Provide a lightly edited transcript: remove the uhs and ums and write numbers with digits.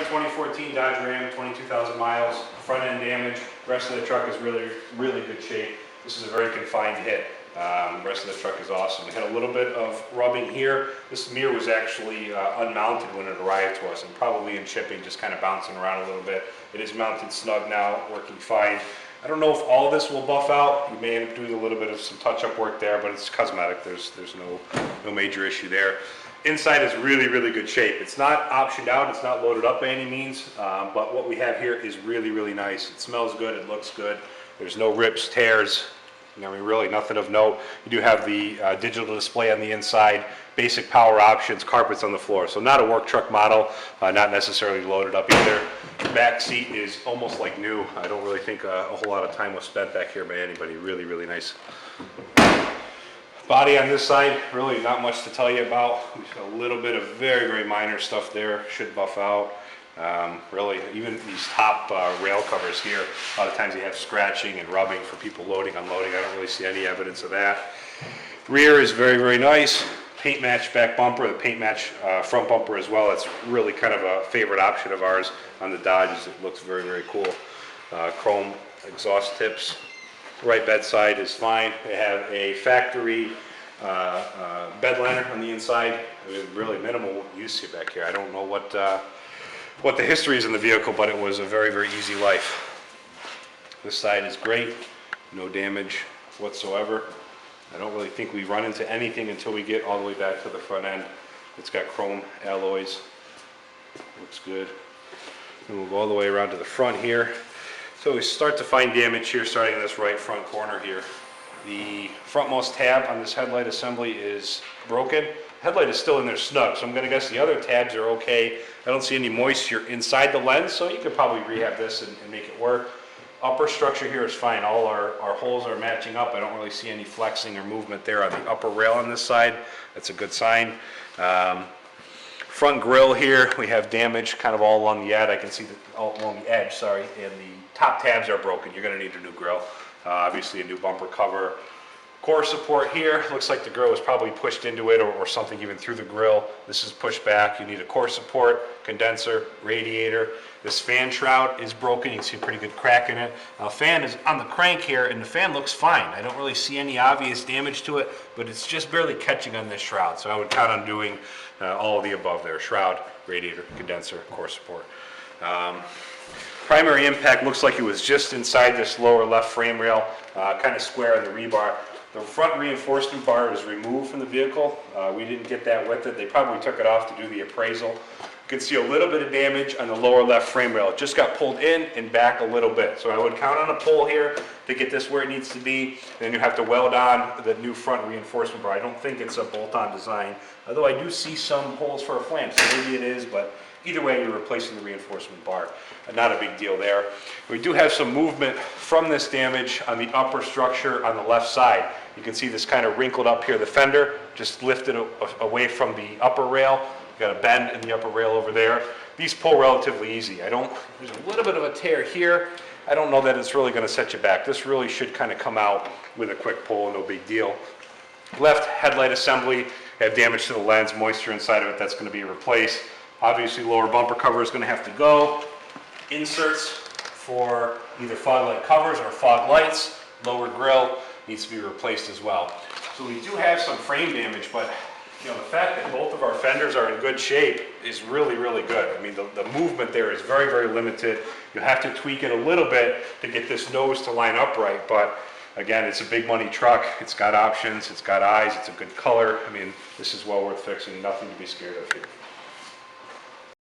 2014 Dodge Ram, 22,000 miles, front end damage. The rest of the truck is really, really good shape. This is a very confined hit. The rest of the truck is awesome. It had a little bit of rubbing here. This mirror was actually unmounted when it arrived to us, and probably in shipping, just kind of bouncing around a little bit. It is mounted snug now, working fine. I don't know if all this will buff out. You may end up doing a little bit of some touch-up work there, but it's cosmetic. There's no major issue there. Inside is really, really good shape. It's not optioned out. It's not loaded up by any means, but what we have here is really, really nice. It smells good. It looks good. There's no rips, tears. I mean, really nothing of note. You do have the digital display on the inside, basic power options, carpets on the floor. So not a work truck model, not necessarily loaded up either. The back seat is almost like new. I don't really think a whole lot of time was spent back here by anybody. Really, really nice. Body on this side, really not much to tell you about. A little bit of very, very minor stuff there. Should buff out. Really, even these top rail covers here, a lot of times you have scratching and rubbing for people loading, unloading. I don't really see any evidence of that. Rear is very, very nice. Paint match back bumper, the paint match front bumper as well. That's really kind of a favorite option of ours on the Dodges. It looks very, very cool. Chrome exhaust tips. Right bedside is fine. They have a factory bed liner on the inside. I mean, really minimal use here back here. I don't know what the history is in the vehicle, but it was a very, very easy life. This side is great. No damage whatsoever. I don't really think we run into anything until we get all the way back to the front end. It's got chrome alloys. Looks good. And we'll go all the way around to the front here. So we start to find damage here, starting in this right front corner here. The frontmost tab on this headlight assembly is broken. Headlight is still in there snug, so I'm going to guess the other tabs are okay. I don't see any moisture inside the lens, so you could probably rehab this and make it work. Upper structure here is fine. All our holes are matching up. I don't really see any flexing or movement there on the upper rail on this side. That's a good sign. Front grille here, we have damage kind of all along the edge. I can see all along the edge, sorry, and the top tabs are broken. You're going to need a new grille. Obviously a new bumper cover. Core support here, looks like the grill was probably pushed into it or something even through the grill. This is pushed back. You need a core support, condenser, radiator. This fan shroud is broken. You can see a pretty good crack in it. Now, fan is on the crank here, and the fan looks fine. I don't really see any obvious damage to it, but it's just barely catching on this shroud. So I would count on doing all of the above there. Shroud, radiator, condenser, core support. Primary impact looks like it was just inside this lower left frame rail, kind of square on the rebar. The front reinforcement bar is removed from the vehicle. We didn't get that with it. They probably took it off to do the appraisal. You can see a little bit of damage on the lower left frame rail. It just got pulled in and back a little bit. So I would count on a pull here to get this where it needs to be. Then you have to weld on the new front reinforcement bar. I don't think it's a bolt-on design, although I do see some holes for a flange, so maybe it is, but either way, you're replacing the reinforcement bar. Not a big deal there. We do have some movement from this damage on the upper structure on the left side. You can see this kind of wrinkled up here. The fender just lifted away from the upper rail. Got a bend in the upper rail over there. These pull relatively easy. There's a little bit of a tear here. I don't know that it's really going to set you back. This really should kind of come out with a quick pull, no big deal. Left headlight assembly, have damage to the lens, moisture inside of it, that's going to be replaced. Obviously, lower bumper cover is going to have to go. Inserts for either fog light covers or fog lights. Lower grille needs to be replaced as well. So we do have some frame damage, but the fact that both of our fenders are in good shape is really, really good. I mean, the movement there is very, very limited. You have to tweak it a little bit to get this nose to line up right, but again, it's a big money truck. It's got options, it's got eyes, it's a good color. I mean, this is well worth fixing, nothing to be scared of here.